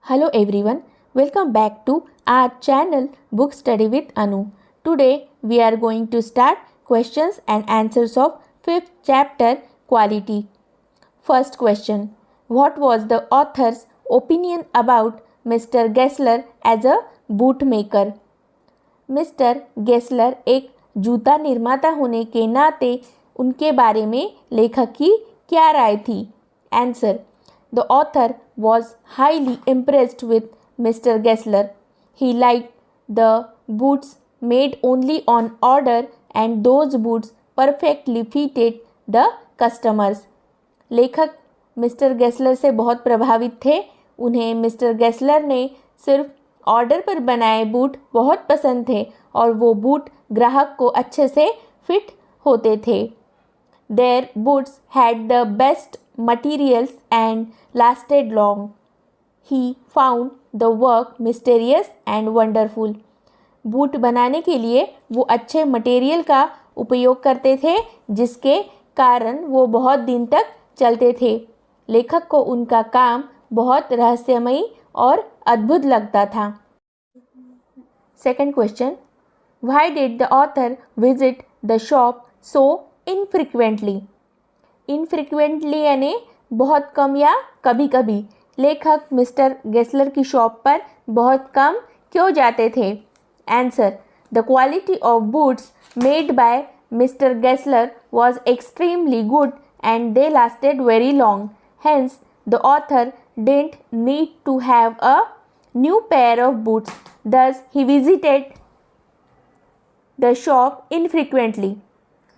Hello everyone, welcome back to our channel Book Study with Anu. Today we are going to start questions and answers of 5th chapter Quality. First question: What was the author's opinion about Mr. Gessler as a bootmaker? Mister Gessler एक जूता निर्माता होने के नाते उनके बारे में लेखक की क्या राय थी? Answer: The author was highly impressed with Mr. Gessler. He liked the boots made only on order and those boots perfectly fitted the customers. लेखक मिस्टर गेस्लर से बहुत प्रभावित थे. उन्हें मिस्टर गेस्लर ने सिर्फ ऑर्डर पर बनाए बूट बहुत पसंद थे और वो बूट ग्राहक को अच्छे से फिट होते थे. Their boots had the best materials and lasted long. He found the work mysterious and wonderful. Boot बनाने के लिए वो अच्छे मटेरियल का उपयोग करते थे जिसके कारण वो बहुत दिन तक चलते थे. लेखक को उनका काम बहुत रहस्यमयी और अद्भुत लगता था. Second question: Why did the author visit the shop so infrequently? Infrequently यानी बहुत कम या कभी कभी. लेखक मिस्टर गेस्लर की शॉप पर बहुत कम क्यों जाते थे? Answer: The quality of boots made by Mr. Gessler was extremely good and they lasted very long. Hence, the author didn't need to have a new pair of boots. Thus, he visited the shop infrequently.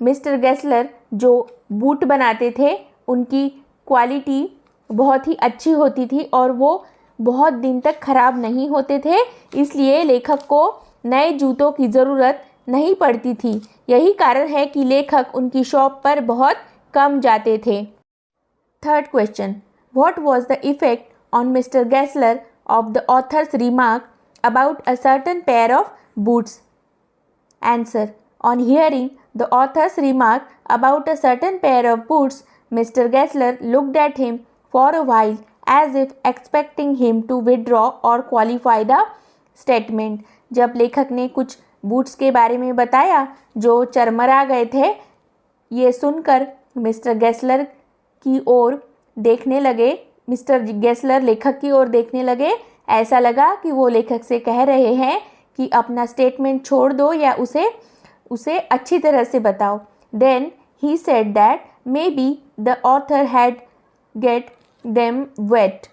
Mister Gessler जो boot बनाते थे उनकी quality बहुत ही अच्छी होती थी और वो बहुत दिन तक ख़राब नहीं होते थे, इसलिए लेखक को नए जूतों की ज़रूरत नहीं पड़ती थी. यही कारण है कि लेखक उनकी शॉप पर बहुत कम जाते थे. Third question: What was the effect on Mr. Gessler of the author's remark about a certain pair of boots? Answer: On hearing the author's remark about a certain pair of boots, Mr. Gessler looked at him for a while as if expecting him to withdraw or qualify the statement. जब लेखक ने कुछ boots के बारे में बताया जो चरमरा गए थे, ये सुनकर मिस्टर गेस्लर की ओर देखने लगे. मिस्टर गेस्लर लेखक की ओर देखने लगे. ऐसा लगा कि वो लेखक से कह रहे हैं कि अपना स्टेटमेंट छोड़ दो या उसे अच्छी तरह से बताओ. Then he said that maybe the author had got them wet.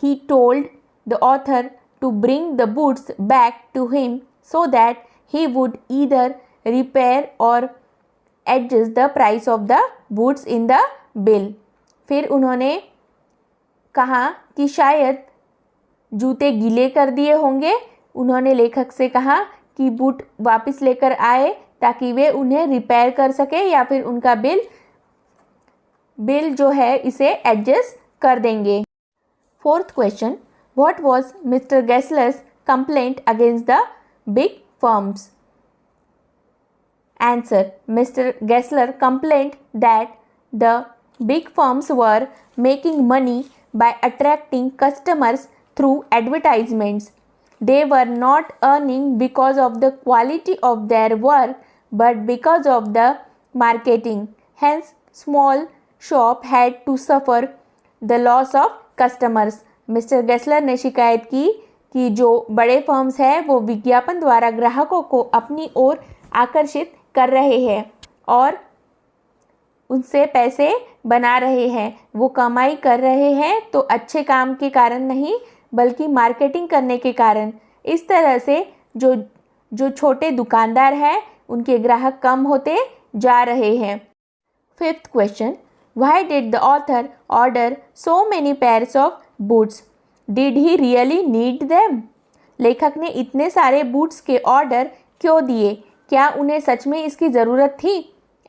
He told the author to bring the boots back to him so that he would either repair or adjust the price of the boots in the bill. फिर उन्होंने कहा कि शायद जूते गीले कर दिए होंगे. उन्होंने लेखक से कहा कि बूट वापस लेकर आए ताकि वे उन्हें रिपेयर कर सके या फिर उनका बिल जो है इसे एडजस्ट कर देंगे. Fourth question: What was Mr. Gessler's complaint against the big firms? Answer: Mr. Gessler complained that the big firms were making money by attracting customers through advertisements. They were not earning because of the quality of their work but because of the marketing. Hence, small shop had to suffer the loss of customers. Mister Gessler ने शिकायत की कि जो बड़े firms हैं वो विज्ञापन द्वारा ग्राहकों को अपनी ओर आकर्षित कर रहे हैं और उनसे पैसे बना रहे हैं. वो कमाई कर रहे हैं तो अच्छे काम के कारण नहीं बल्कि मार्केटिंग करने के कारण. इस तरह से जो छोटे दुकानदार हैं उनके ग्राहक कम होते जा रहे हैं. Fifth question: Why did the author order so many pairs of boots? Did he really need them? लेखक ने इतने सारे बूट्स के ऑर्डर क्यों दिए? क्या उन्हें सच में इसकी ज़रूरत थी?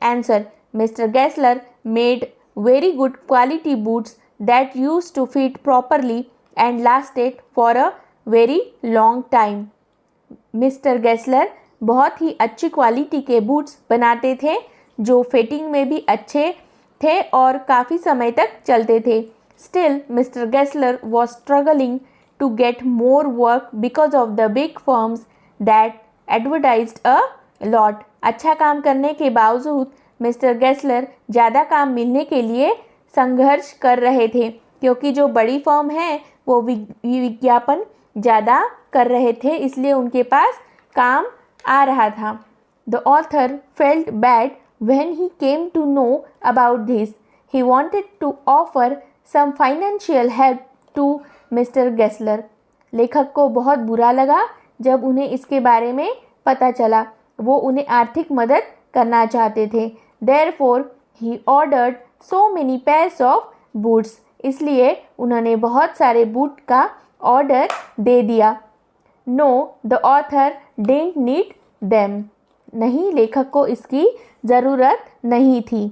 Answer: Mr. Gessler made very good quality boots that used to fit properly and lasted for a very long time. Mister Gessler बहुत ही अच्छी क्वालिटी के बूट्स बनाते थे जो फिटिंग में भी अच्छे थे और काफ़ी समय तक चलते थे. Still, Mr. Gessler was struggling to get more work because of the big firms that advertised a lot. अच्छा काम करने के बावजूद मिस्टर गेस्लर ज़्यादा काम मिलने के लिए संघर्ष कर रहे थे, क्योंकि जो बड़ी फर्म है वो विज्ञापन ज़्यादा कर रहे थे, इसलिए उनके पास काम आ रहा था. The author felt bad when he came to know about this. He wanted to offer some financial help to Mr. Gessler. लेखक को बहुत बुरा लगा जब उन्हें इसके बारे में पता चला. वो उन्हें आर्थिक मदद करना चाहते थे. Therefore, he ordered so many pairs of boots. इसलिए उन्होंने बहुत सारे बूट का ऑर्डर दे दिया. No, the author didn't need them. नहीं, लेखक को इसकी ज़रूरत नहीं थी.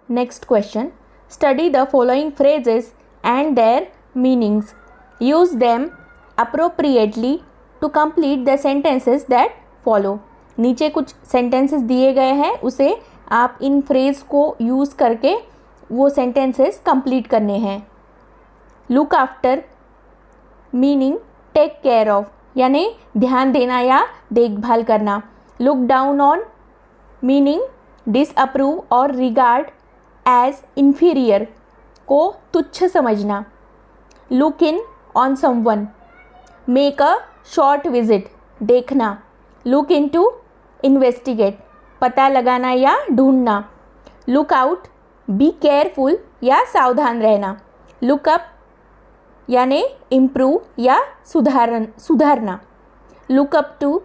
Next question. Study the following phrases and their meanings. Use them appropriately to complete the sentences that follow. नीचे कुछ सेंटेंसेस दिए गए हैं, उसे आप इन फ्रेज को यूज़ करके वो सेंटेंसेस कंप्लीट करने हैं. Look after meaning take care of, यानी ध्यान देना या देखभाल करना. Look down on meaning disapprove और रिगार्ड एज इन्फीरियर, को तुच्छ समझना. Look in on someone, make a short visit, देखना. लुक इनटू इन्वेस्टिगेट, पता लगाना या ढूंढना. लुक आउट बी केयरफुल या सावधान रहना. लुक अप यानी इम्प्रूव या सुधारना. Look up to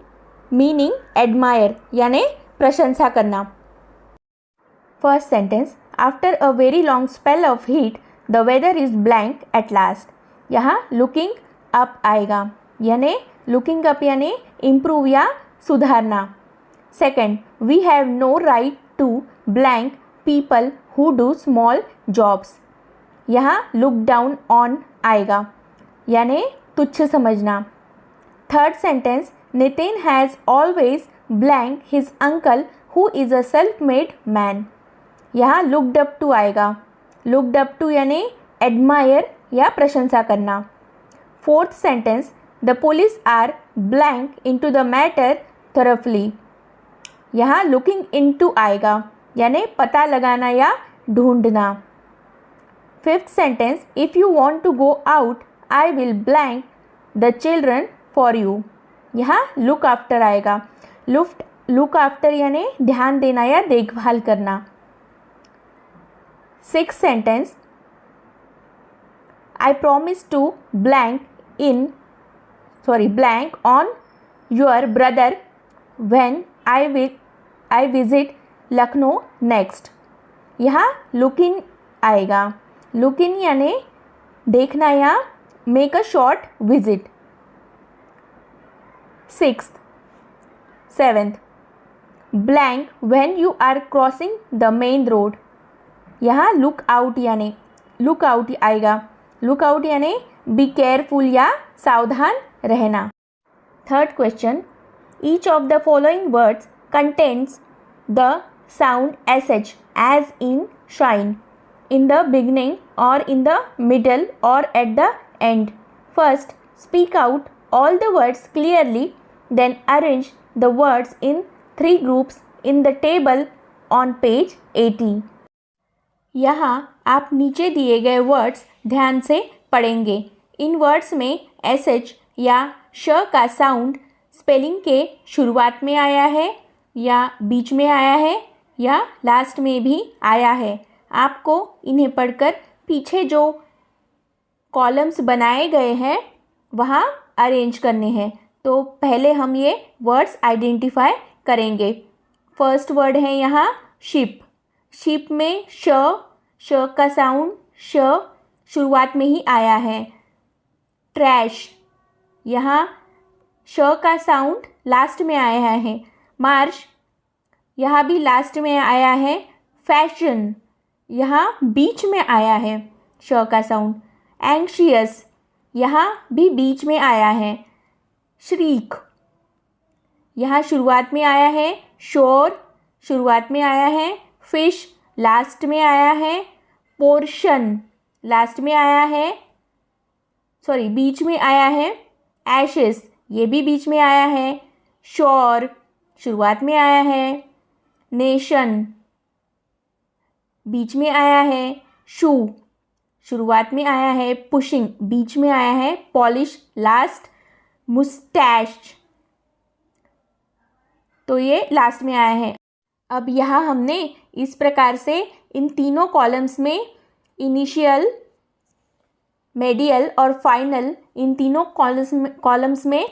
meaning admire, यानी प्रशंसा करना. First sentence. After a very long spell of heat the weather is blank at last. यहाँ लुकिंग अप आएगा, यानी लुकिंग अप यानी इम्प्रूव या सुधारना. Second. We have no right to blank people who do small jobs. यहाँ look down on आएगा, यानी तुच्छ समझना. Third sentence. Nitin has always blank his uncle who is a self made man. यहाँ looked up to आएगा. Looked up to यानी admire या प्रशंसा करना. Fourth sentence. The police are blank into the matter thoroughly. यहाँ लुकिंग इनटू आएगा, यानी पता लगाना या ढूंढना. Fifth sentence. If you want to go out I will blank the children for you. यहाँ लुक आफ्टर आएगा. लुक आफ्टर यानी ध्यान देना या देखभाल करना. Sixth sentence. I promise to blank on your brother when I visit Lucknow next. यहाँ look in आएगा. लुक इन यानी देखना या make a short visit. Sixth. Seventh. Blank when you are crossing the main road. यहाँ look out आएगा. Look out यानी be careful या सावधान रहना. Third question. Each of the following words contains the sound SH as in shine in the beginning or in the middle or at the end. First, speak out all the words clearly, then arrange the words in 3 groups in the table on page 80. यहाँ आप नीचे दिए गए words ध्यान से पढ़ेंगे. इन words में SH या श का साउंड स्पेलिंग के शुरुआत में आया है या बीच में आया है या लास्ट में भी आया है. आपको इन्हें पढ़कर पीछे जो कॉलम्स बनाए गए हैं वहाँ अरेंज करने हैं. तो पहले हम ये वर्ड्स आइडेंटिफाई करेंगे. फर्स्ट वर्ड है यहाँ शिप. शिप में श का साउंड श शुरुआत में ही आया है. ट्रैश, यहाँ श का साउंड लास्ट में आया है. मार्च, यहाँ भी लास्ट में आया है. फैशन, यहाँ बीच में आया है श का साउंड. एंग्शियस, यहाँ भी बीच में आया है. श्रीक, यहाँ शुरुआत में आया है. शोर शुरुआत में आया है. फिश लास्ट में आया है. पोर्शन लास्ट में आया है, सॉरी बीच में आया है। एशेस, ये भी बीच में आया है। शोर, शुरुआत में आया है। नेशन, बीच में आया है। शू, शुरुआत में आया है। पुशिंग, बीच में आया है। Polish, last. मुस्टैश, तो ये लास्ट में आया है। अब यहाँ हमने इस प्रकार से इन तीनों कॉलम्स में इनिशियल, मेडियल और फाइनल, इन तीनों कॉलम्स में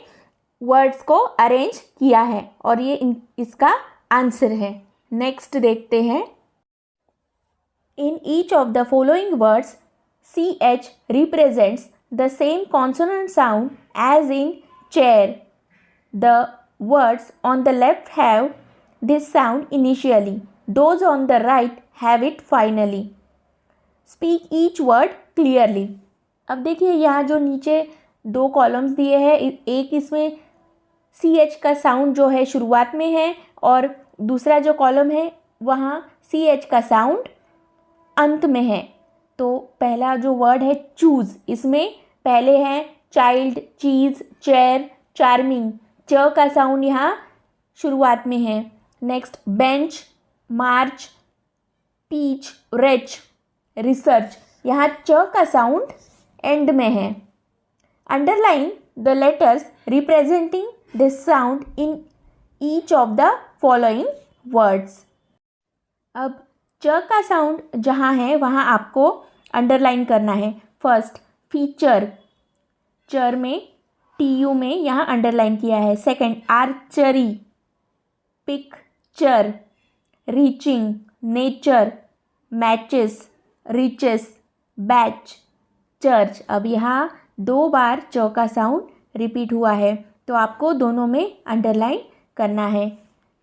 वर्ड्स को अरेंज किया है और ये इसका आंसर है। नेक्स्ट देखते हैं। In each of the following words CH represents the same consonant sound as in chair. The words on the left have this sound initially. Those on the right have it finally. Speak each word clearly. अब देखिए यहाँ जो नीचे दो columns दिए हैं, एक इसमें CH का साउंड जो है शुरुआत में है और दूसरा जो कॉलम है वहाँ CH का साउंड अंत में है। तो पहला जो वर्ड है चूज़, इसमें पहले हैं चाइल्ड, चीज़, चेयर, चार्मिंग। च का साउंड यहाँ शुरुआत में है। नेक्स्ट बेंच, मार्च, पीच, रेच, रिसर्च, यहाँ च का साउंड एंड में है। Underline the letters representing this sound in each of the following words. अब च का साउंड जहाँ है वहाँ आपको अंडरलाइन करना है। फर्स्ट फीचर, चर में TU में यहाँ अंडरलाइन किया है। Second archery, picture, reaching, nature, matches, riches, batch, church. अब यहाँ 2 बार च का साउंड रिपीट हुआ है तो आपको दोनों में अंडरलाइन करना है।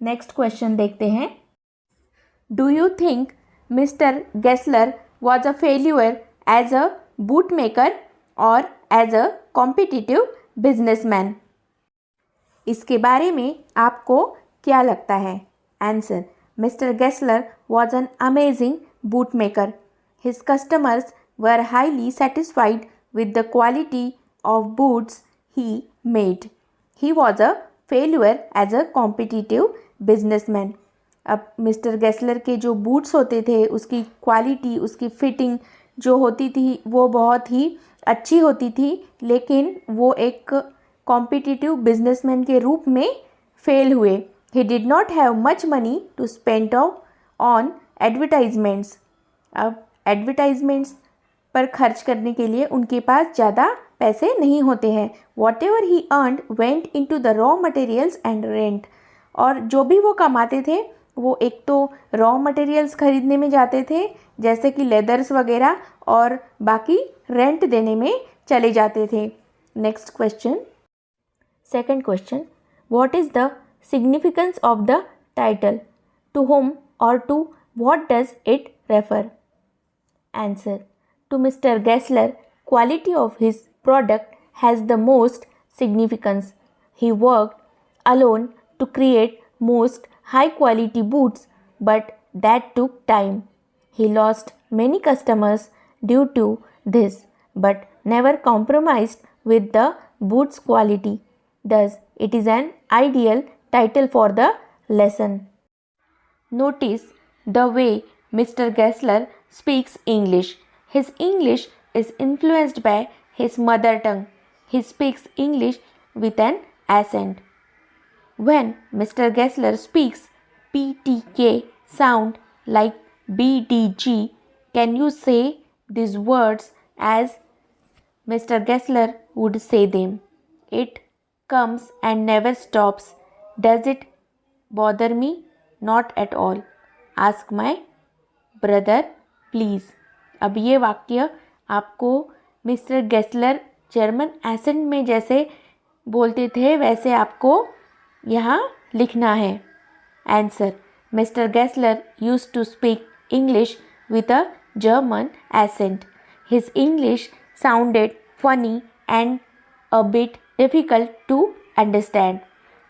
नेक्स्ट क्वेश्चन देखते हैं। Do you think mister Gessler was a failure as a bootmaker or as a competitive businessman? इसके बारे में आपको क्या लगता है? Answer, Mr. Gessler was an amazing bootmaker. His customers were highly satisfied with the quality of boots he made. He was a failure as a competitive businessman. अब mister Gessler के जो बूट्स होते थे उसकी क्वालिटी, उसकी fitting जो होती थी वो बहुत ही अच्छी होती थी, लेकिन वो एक कॉम्पिटिटिव बिजनेसमैन के रूप में फेल हुए। He did not have much money to spend on advertisements. अब एडवर्टाइजमेंट्स पर खर्च करने के लिए उनके पास ज़्यादा पैसे नहीं होते हैं। Whatever he earned went into the raw materials and rent. और जो भी वो कमाते थे वो एक तो रॉ मटेरियल्स खरीदने में जाते थे जैसे कि लेदर्स वगैरह, और बाकी रेंट देने में चले जाते थे। Next question, second question, what is the significance of the title? To whom और to what does it refer? Answer, to mister Gessler, quality of his product has the most significance. He worked alone to create most high quality boots, but that took time. He lost many customers due to this, but never compromised with the boots quality. Thus, it is an ideal title for the lesson. Notice the way Mr. Gessler speaks English. His English is influenced by his mother tongue. He speaks English with an accent. When Mr. Gessler speaks, PTK sound like BDG. Can you say these words as Mr. Gessler would say them? It comes and never stops. Does it bother me? Not at all. Ask my brother, please. अब ये वाक्य आपको mister Gessler German accent में जैसे बोलते थे वैसे आपको यहाँ लिखना है। Answer, mister Gessler used to speak English with a German accent. His English sounded funny and a bit difficult to understand.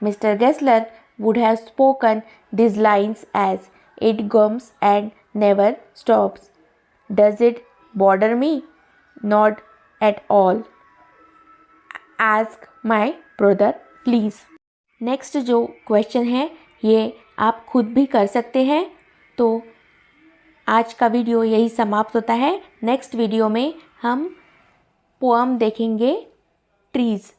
Mr. Gessler would have spoken these lines as, "It comes and never stops. Does it bother me? Not at all, ask my brother please. Next जो question है ये आप खुद भी कर सकते हैं। तो आज का वीडियो यही समाप्त होता है। नेक्स्ट वीडियो में हम पोअम देखेंगे ट्रीज़।